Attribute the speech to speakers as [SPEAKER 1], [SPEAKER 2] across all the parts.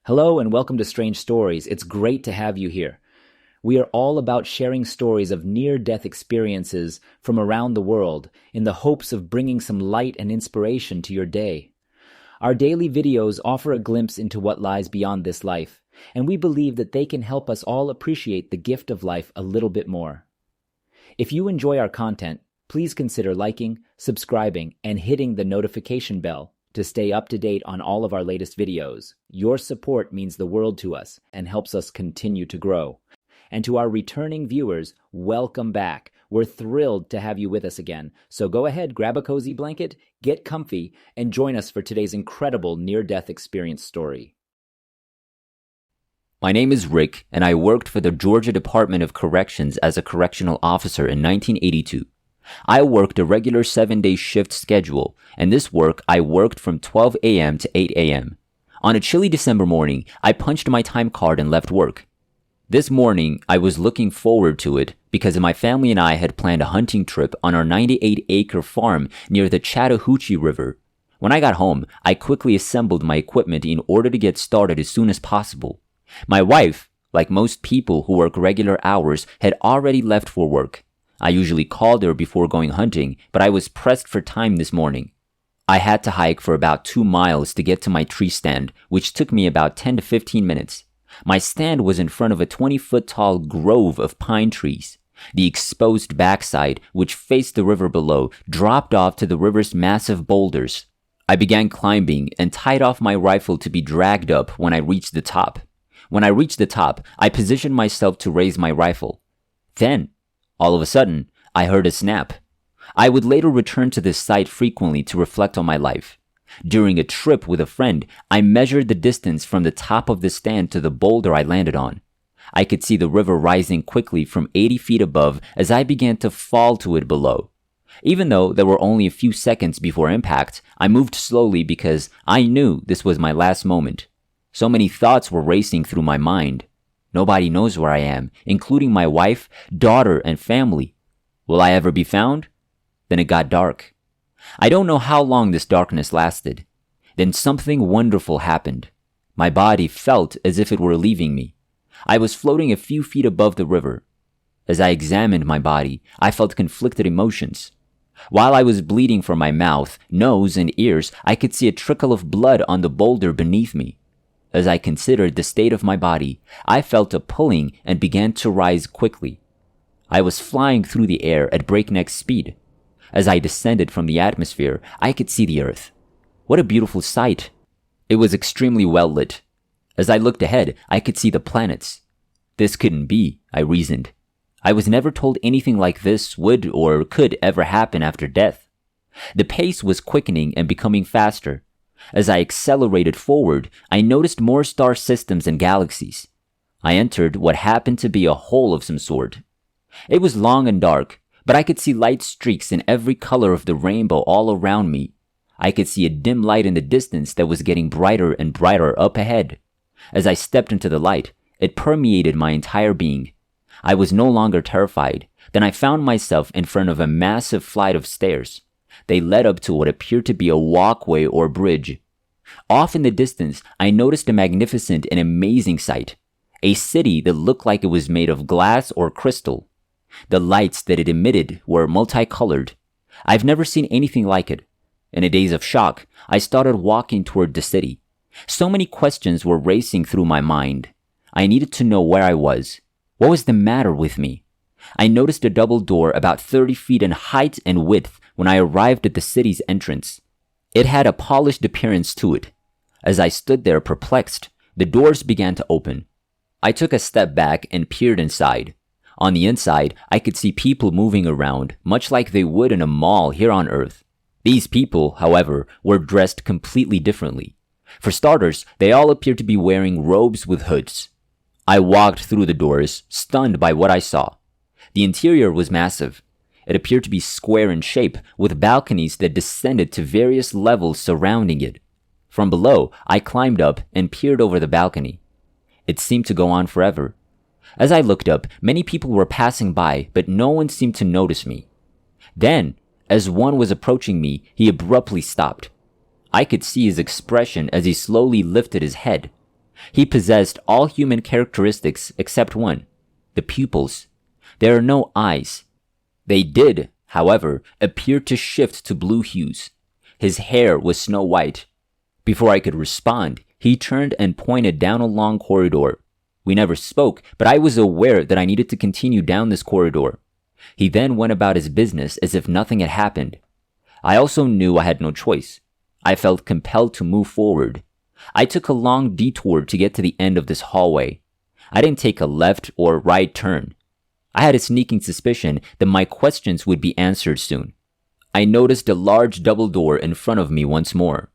[SPEAKER 1] Hello and welcome to Strange Stories. It's great to have you here. We are all about sharing stories of near-death experiences from around the world in the hopes of bringing some light and inspiration to your day. Our daily videos offer a glimpse into what lies beyond this life, and we believe that they can help us all appreciate the gift of life a little bit more. If you enjoy our content, please consider liking, subscribing, and hitting the notification bell to stay up to date on all of our latest videos. Your support means the world to us and helps us continue to grow. And to our returning viewers, welcome back. We're thrilled to have you with us again. So go ahead, grab a cozy blanket, get comfy, and join us for today's incredible near-death experience story.
[SPEAKER 2] My name is Rick, and I worked for the Georgia Department of Corrections as a correctional officer in 1982. I worked a regular 7-day shift schedule, and this work I worked from 12 a.m. to 8 a.m. On a chilly December morning, I punched my time card and left work. This morning, I was looking forward to it because my family and I had planned a hunting trip on our 98-acre farm near the Chattahoochee River. When I got home, I quickly assembled my equipment in order to get started as soon as possible. My wife, like most people who work regular hours, had already left for work. I usually called her before going hunting, but I was pressed for time this morning. I had to hike for about 2 miles to get to my tree stand, which took me about 10 to 15 minutes. My stand was in front of a 20-foot-tall grove of pine trees. The exposed backside, which faced the river below, dropped off to the river's massive boulders. I began climbing and tied off my rifle to be dragged up when I reached the top. When I reached the top, I positioned myself to raise my rifle. Then, all of a sudden, I heard a snap. I would later return to this site frequently to reflect on my life. During a trip with a friend, I measured the distance from the top of the stand to the boulder I landed on. I could see the river rising quickly from 80 feet above as I began to fall to it below. Even though there were only a few seconds before impact, I moved slowly because I knew this was my last moment. So many thoughts were racing through my mind. Nobody knows where I am, including my wife, daughter, and family. Will I ever be found? Then it got dark. I don't know how long this darkness lasted. Then something wonderful happened. My body felt as if it were leaving me. I was floating a few feet above the river. As I examined my body, I felt conflicted emotions. While I was bleeding from my mouth, nose, and ears, I could see a trickle of blood on the boulder beneath me. As I considered the state of my body, I felt a pulling and began to rise quickly. I was flying through the air at breakneck speed. As I descended from the atmosphere, I could see the earth. What a beautiful sight! It was extremely well lit. As I looked ahead, I could see the planets. This couldn't be, I reasoned. I was never told anything like this would or could ever happen after death. The pace was quickening and becoming faster. As I accelerated forward, I noticed more star systems and galaxies. I entered what happened to be a hole of some sort. It was long and dark, but I could see light streaks in every color of the rainbow all around me. I could see a dim light in the distance that was getting brighter and brighter up ahead. As I stepped into the light, it permeated my entire being. I was no longer terrified. Then I found myself in front of a massive flight of stairs. They led up to what appeared to be a walkway or bridge. Off in the distance, I noticed a magnificent and amazing sight. A city that looked like it was made of glass or crystal. The lights that it emitted were multicolored. I've never seen anything like it. In a daze of shock, I started walking toward the city. So many questions were racing through my mind. I needed to know where I was. What was the matter with me? I noticed a double door about 30 feet in height and width when I arrived at the city's entrance. It had a polished appearance to it. As I stood there perplexed, the doors began to open. I took a step back and peered inside. On the inside, I could see people moving around, much like they would in a mall here on Earth. These people, however, were dressed completely differently. For starters, they all appeared to be wearing robes with hoods. I walked through the doors, stunned by what I saw. The interior was massive. It appeared to be square in shape, with balconies that descended to various levels surrounding it. From below, I climbed up and peered over the balcony. It seemed to go on forever. As I looked up, many people were passing by, but no one seemed to notice me. Then, as one was approaching me, he abruptly stopped. I could see his expression as he slowly lifted his head. He possessed all human characteristics except one, the pupils. There are no eyes. They did, however, appear to shift to blue hues. His hair was snow white. Before I could respond, he turned and pointed down a long corridor. We never spoke, but I was aware that I needed to continue down this corridor. He then went about his business as if nothing had happened. I also knew I had no choice. I felt compelled to move forward. I took a long detour to get to the end of this hallway. I didn't take a left or right turn. I had a sneaking suspicion that my questions would be answered soon. I noticed a large double door in front of me once more.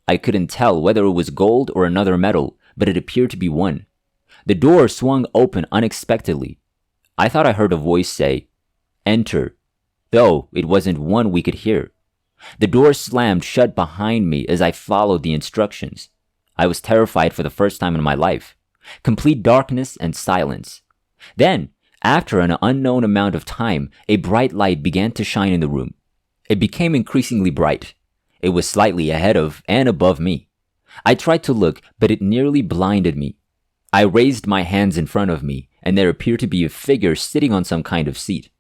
[SPEAKER 2] I couldn't tell whether it was gold or another metal, but it appeared to be one. The door swung open unexpectedly. I thought I heard a voice say, "Enter," though it wasn't one we could hear. The door slammed shut behind me as I followed the instructions. I was terrified for the first time in my life. Complete darkness and silence. Then, after an unknown amount of time, a bright light began to shine in the room. It became increasingly bright. It was slightly ahead of and above me. I tried to look, but it nearly blinded me. I raised my hands in front of me, and there appeared to be a figure sitting on some kind of seat.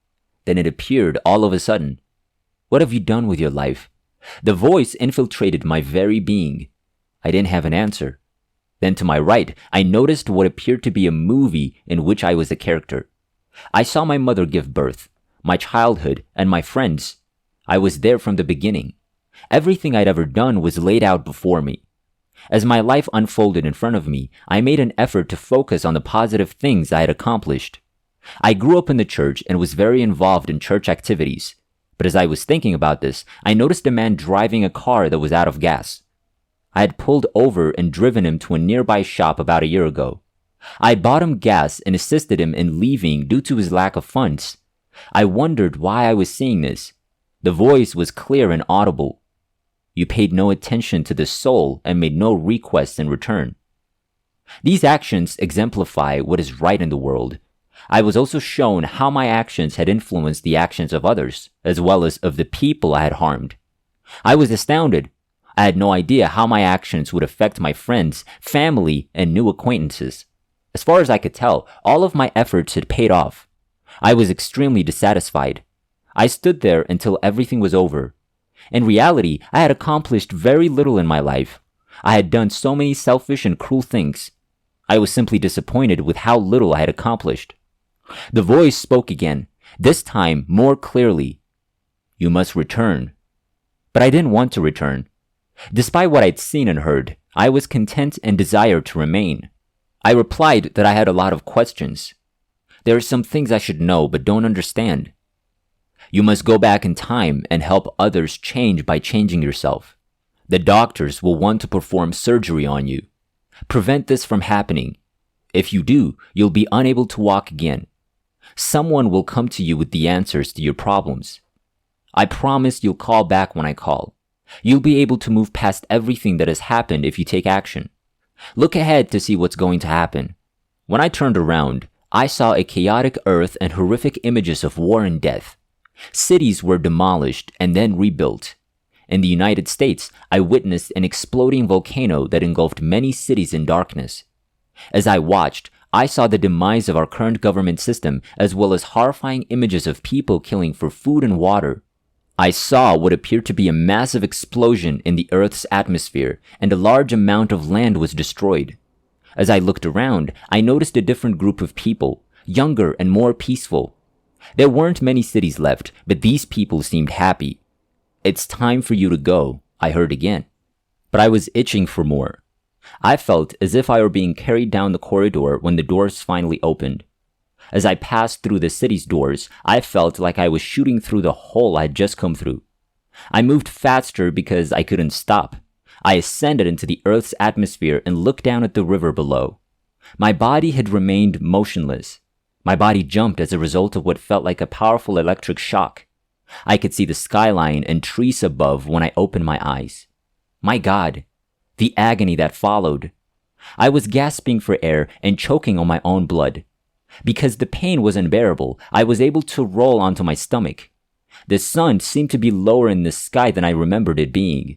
[SPEAKER 2] Then it appeared all of a sudden. "What have you done with your life?" The voice infiltrated my very being. I didn't have an answer. Then to my right, I noticed what appeared to be a movie in which I was a character. I saw my mother give birth, my childhood, and my friends. I was there from the beginning. Everything I'd ever done was laid out before me. As my life unfolded in front of me, I made an effort to focus on the positive things I had accomplished. I grew up in the church and was very involved in church activities. But as I was thinking about this, I noticed a man driving a car that was out of gas. I had pulled over and driven him to a nearby shop about a year ago. I had bought him gas and assisted him in leaving due to his lack of funds. I wondered why I was seeing this. The voice was clear and audible. "You paid no attention to the soul and made no requests in return." These actions exemplify what is right in the world. I was also shown how my actions had influenced the actions of others, as well as of the people I had harmed. I was astounded. I had no idea how my actions would affect my friends, family, and new acquaintances. As far as I could tell, all of my efforts had paid off. I was extremely dissatisfied. I stood there until everything was over. In reality, I had accomplished very little in my life. I had done so many selfish and cruel things. I was simply disappointed with how little I had accomplished. The voice spoke again, this time more clearly. "You must return." But I didn't want to return. Despite what I'd seen and heard, I was content and desired to remain. I replied that I had a lot of questions. "There are some things I should know but don't understand." "You must go back in time and help others change by changing yourself. The doctors will want to perform surgery on you. Prevent this from happening. If you do, you'll be unable to walk again. Someone will come to you with the answers to your problems. I promise you'll call back when I call. You'll be able to move past everything that has happened if you take action. Look ahead to see what's going to happen." When I turned around, I saw a chaotic earth and horrific images of war and death. Cities were demolished and then rebuilt. In the United States, I witnessed an exploding volcano that engulfed many cities in darkness. As I watched, I saw the demise of our current government system, as well as horrifying images of people killing for food and water. I saw what appeared to be a massive explosion in the Earth's atmosphere, and a large amount of land was destroyed. As I looked around, I noticed a different group of people, younger and more peaceful. There weren't many cities left, but these people seemed happy. "It's time for you to go," I heard again. But I was itching for more. I felt as if I were being carried down the corridor when the doors finally opened. As I passed through the city's doors, I felt like I was shooting through the hole I had just come through. I moved faster because I couldn't stop. I ascended into the Earth's atmosphere and looked down at the river below. My body had remained motionless. My body jumped as a result of what felt like a powerful electric shock. I could see the skyline and trees above when I opened my eyes. My God, the agony that followed. I was gasping for air and choking on my own blood. Because the pain was unbearable, I was able to roll onto my stomach. The sun seemed to be lower in the sky than I remembered it being.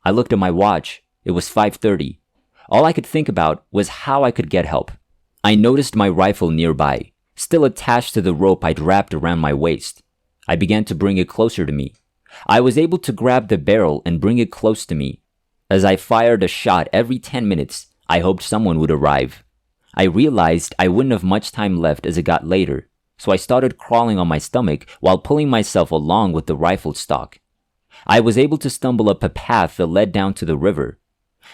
[SPEAKER 2] I looked at my watch. It was 5:30. All I could think about was how I could get help. I noticed my rifle nearby, still attached to the rope I'd wrapped around my waist. I began to bring it closer to me. I was able to grab the barrel and bring it close to me. As I fired a shot every 10 minutes, I hoped someone would arrive. I realized I wouldn't have much time left as it got later, so I started crawling on my stomach while pulling myself along with the rifle stock. I was able to stumble up a path that led down to the river.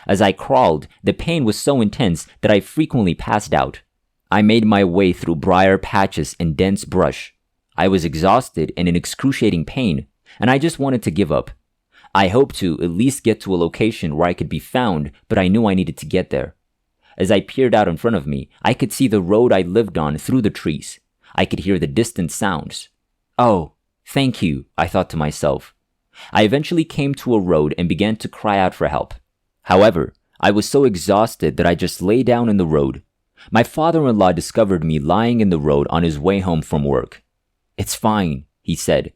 [SPEAKER 2] As I crawled, the pain was so intense that I frequently passed out. I made my way through briar patches and dense brush. I was exhausted and in excruciating pain, and I just wanted to give up. I hoped to at least get to a location where I could be found, but I knew I needed to get there. As I peered out in front of me, I could see the road I lived on through the trees. I could hear the distant sounds. Oh, thank you, I thought to myself. I eventually came to a road and began to cry out for help. However, I was so exhausted that I just lay down in the road. My father-in-law discovered me lying in the road on his way home from work. "It's fine," he said.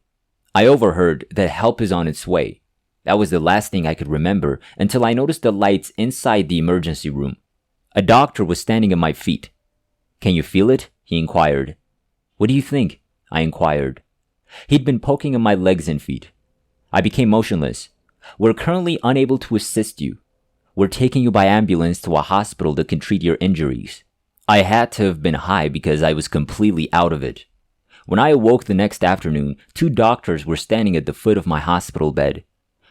[SPEAKER 2] I overheard that help is on its way. That was the last thing I could remember until I noticed the lights inside the emergency room. A doctor was standing at my feet. "Can you feel it?" he inquired. "What do you think?" I inquired. He'd been poking at my legs and feet. I became motionless. "We're currently unable to assist you. We're taking you by ambulance to a hospital that can treat your injuries." I had to have been high because I was completely out of it. When I awoke the next afternoon, 2 doctors were standing at the foot of my hospital bed.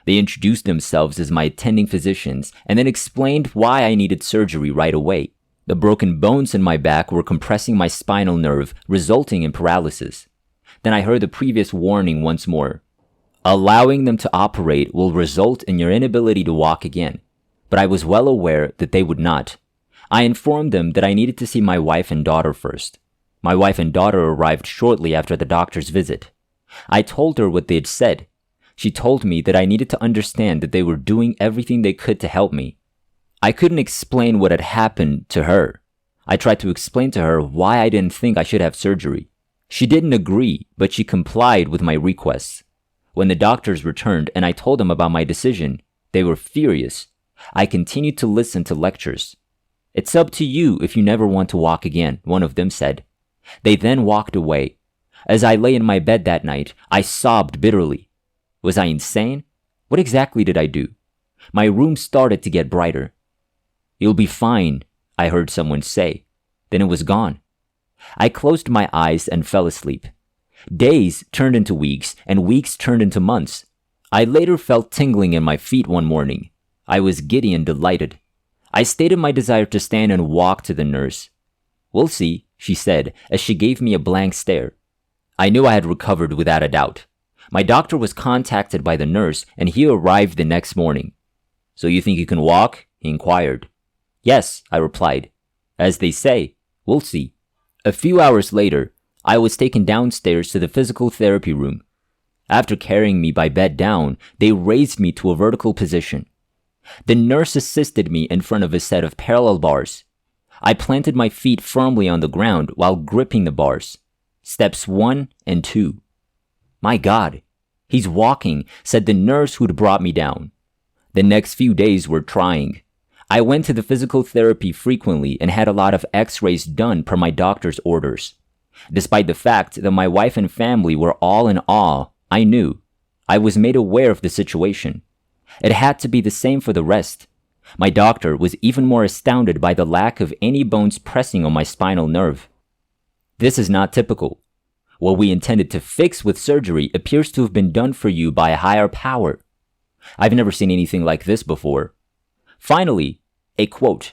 [SPEAKER 2] They introduced themselves as my attending physicians and then explained why I needed surgery right away. The broken bones in my back were compressing my spinal nerve, resulting in paralysis. Then I heard the previous warning once more. Allowing them to operate will result in your inability to walk again. But I was well aware that they would not. I informed them that I needed to see my wife and daughter first. My wife and daughter arrived shortly after the doctor's visit. I told her what they had said. She told me that I needed to understand that they were doing everything they could to help me. I couldn't explain what had happened to her. I tried to explain to her why I didn't think I should have surgery. She didn't agree, but she complied with my requests. When the doctors returned and I told them about my decision, they were furious. I continued to listen to lectures. "It's up to you if you never want to walk again," one of them said. They then walked away. As I lay in my bed that night, I sobbed bitterly. Was I insane? What exactly did I do? My room started to get brighter. "You'll be fine," I heard someone say. Then it was gone. I closed my eyes and fell asleep. Days turned into weeks, and weeks turned into months. I later felt tingling in my feet one morning. I was giddy and delighted. I stated my desire to stand and walk to the nurse. "We'll see," she said, as she gave me a blank stare. I knew I had recovered without a doubt. My doctor was contacted by the nurse, and he arrived the next morning. "So you think you can walk?" he inquired. "Yes," I replied. "As they say, we'll see." A few hours later, I was taken downstairs to the physical therapy room. After carrying me by bed down, they raised me to a vertical position. The nurse assisted me in front of a set of parallel bars. I planted my feet firmly on the ground while gripping the bars. Steps 1 and 2. "My God, he's walking," said the nurse who'd brought me down. The next few days were trying. I went to the physical therapy frequently and had a lot of x-rays done per my doctor's orders. Despite the fact that my wife and family were all in awe, I knew. I was made aware of the situation. It had to be the same for the rest. My doctor was even more astounded by the lack of any bones pressing on my spinal nerve. This is not typical. What we intended to fix with surgery appears to have been done for you by a higher power. I've never seen anything like this before. Finally, a quote.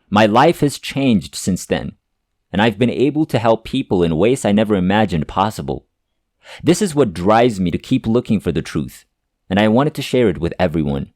[SPEAKER 2] "My life has changed since then, and I've been able to help people in ways I never imagined possible. This is what drives me to keep looking for the truth, and I wanted to share it with everyone."